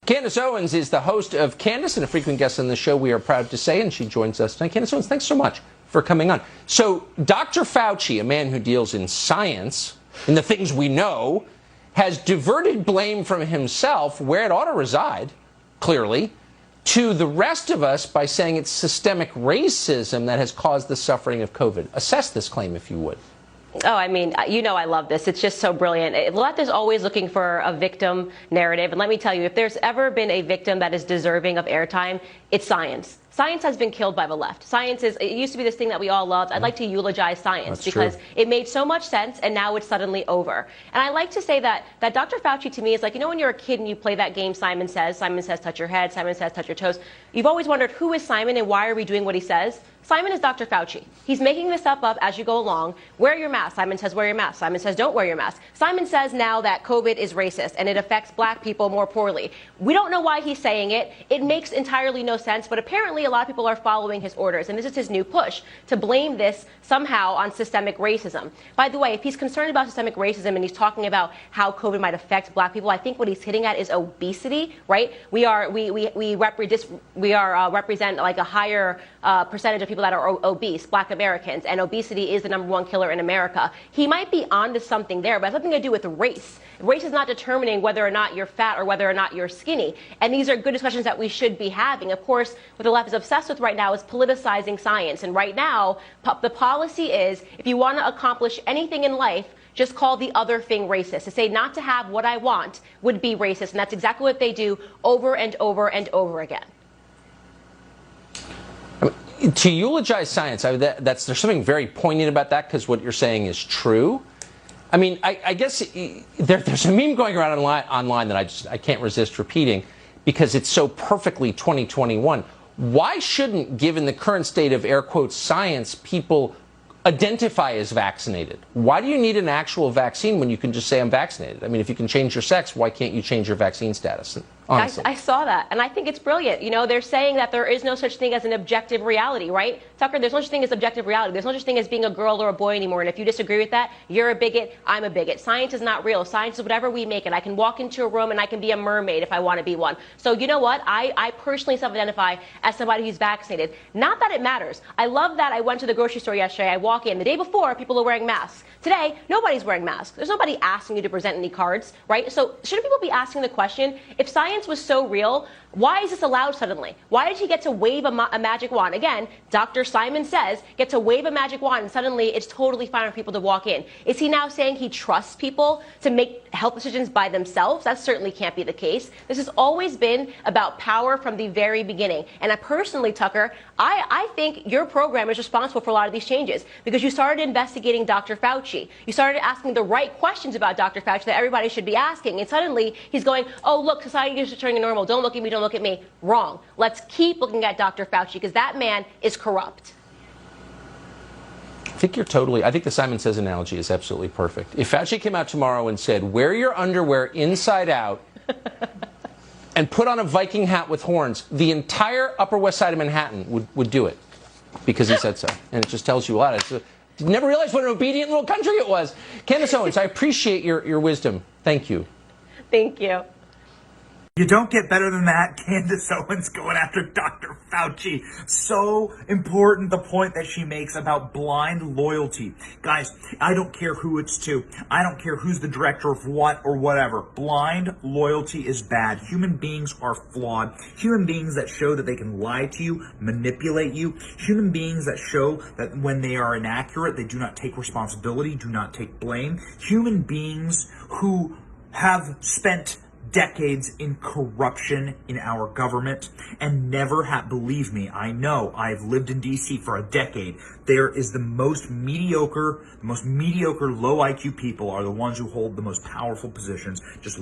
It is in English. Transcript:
Candace Owens is the host of Candace and a frequent guest on the show, we are proud to say, and she joins us tonight. Candace Owens, thanks so much for coming on. So Dr. Fauci, a man who deals in science, in the things we know, has diverted blame from himself, where it ought to reside, clearly, to the rest of us by saying it's systemic racism that has caused the suffering of COVID. Assess this claim, if you would. Oh, I mean, you know I love this. It's just so brilliant. The left is always looking for a victim narrative. And let me tell you, if there's ever been a victim that is deserving of airtime, it's science. Science has been killed by the left. Science is, it used to be this thing that we all loved. I'd like to eulogize science because it made so much sense and now it's suddenly over. And I like to say that Dr. Fauci to me is like, you know, when you're a kid and you play that game, Simon says, touch your head, Simon says, touch your toes. You've always wondered, who is Simon and why are we doing what he says? Simon is Dr. Fauci. He's making this stuff up as you go along. Wear your mask. Simon says, wear your mask. Simon says, don't wear your mask. Simon says now that COVID is racist and it affects black people more poorly. We don't know why he's saying it. It makes entirely no sense, but apparently a lot of people are following his orders. And this is his new push to blame this somehow on systemic racism. By the way, if he's concerned about systemic racism and he's talking about how COVID might affect black people, I think what he's hitting at is obesity, right? We represent like a higher percentage of people that are obese, black Americans, and obesity is the #1 killer in America. He might be onto something there, but it has nothing to do with race. Race is not determining whether or not you're fat or whether or not you're skinny. And these are good discussions that we should be having. Of course, what the left is obsessed with right now is politicizing science. And right now, the policy is, if you want to accomplish anything in life, just call the other thing racist. To say not to have what I want would be racist. And that's exactly what they do over and over and over again. To eulogize science, there's something very poignant about that because what you're saying is true. I mean, I guess there's a meme going around online that I can't resist repeating because it's so perfectly 2021. Why shouldn't, given the current state of air quotes science, people identify as vaccinated? Why do you need an actual vaccine when you can just say I'm vaccinated? I mean, if you can change your sex, why can't you change your vaccine status? Honestly. I saw that, and I think it's brilliant. You know, they're saying that there is no such thing as an objective reality, right? Tucker, there's no such thing as objective reality. There's no such thing as being a girl or a boy anymore, and if you disagree with that, you're a bigot, I'm a bigot. Science is not real. Science is whatever we make it. I can walk into a room and I can be a mermaid if I want to be one. So you know what? I personally self-identify as somebody who's vaccinated. Not that it matters. I love that I went to the grocery store yesterday. I walk in. The day before, people are wearing masks. Today, nobody's wearing masks. There's nobody asking you to present any cards, right? So shouldn't people be asking the question, if science was so real, why is this allowed suddenly? Why did he get to wave a magic wand? Again, Dr. Simon says, get to wave a magic wand and suddenly it's totally fine for people to walk in. Is he now saying he trusts people to make health decisions by themselves? That certainly can't be the case. This has always been about power from the very beginning. And I personally, Tucker, I think your program is responsible for a lot of these changes because you started investigating Dr. Fauci. You started asking the right questions about Dr. Fauci that everybody should be asking. And suddenly he's going, oh, look, society is returning to normal. Don't look at me, don't look at me. Wrong. Let's keep looking at Dr. Fauci because that man is corrupt. I think the Simon Says analogy is absolutely perfect. If Fauci came out tomorrow and said, wear your underwear inside out and put on a Viking hat with horns, the entire Upper West Side of Manhattan would do it because he said so. And it just tells you a lot. Never realized what an obedient little country it was. Candace Owens, I appreciate your wisdom. Thank you. Thank you. You don't get better than that. Candace Owens going after Dr. Fauci. So important, the point that she makes about blind loyalty. Guys, I don't care who it's to. I don't care who's the director of what or whatever. Blind loyalty is bad. Human beings are flawed. Human beings that show that they can lie to you, manipulate you. Human beings that show that when they are inaccurate, they do not take responsibility, do not take blame. Human beings who have spent decades in corruption in our government and never have, believe me, I know, I've lived in DC for a decade. There is the most mediocre low IQ people are the ones who hold the most powerful positions. Just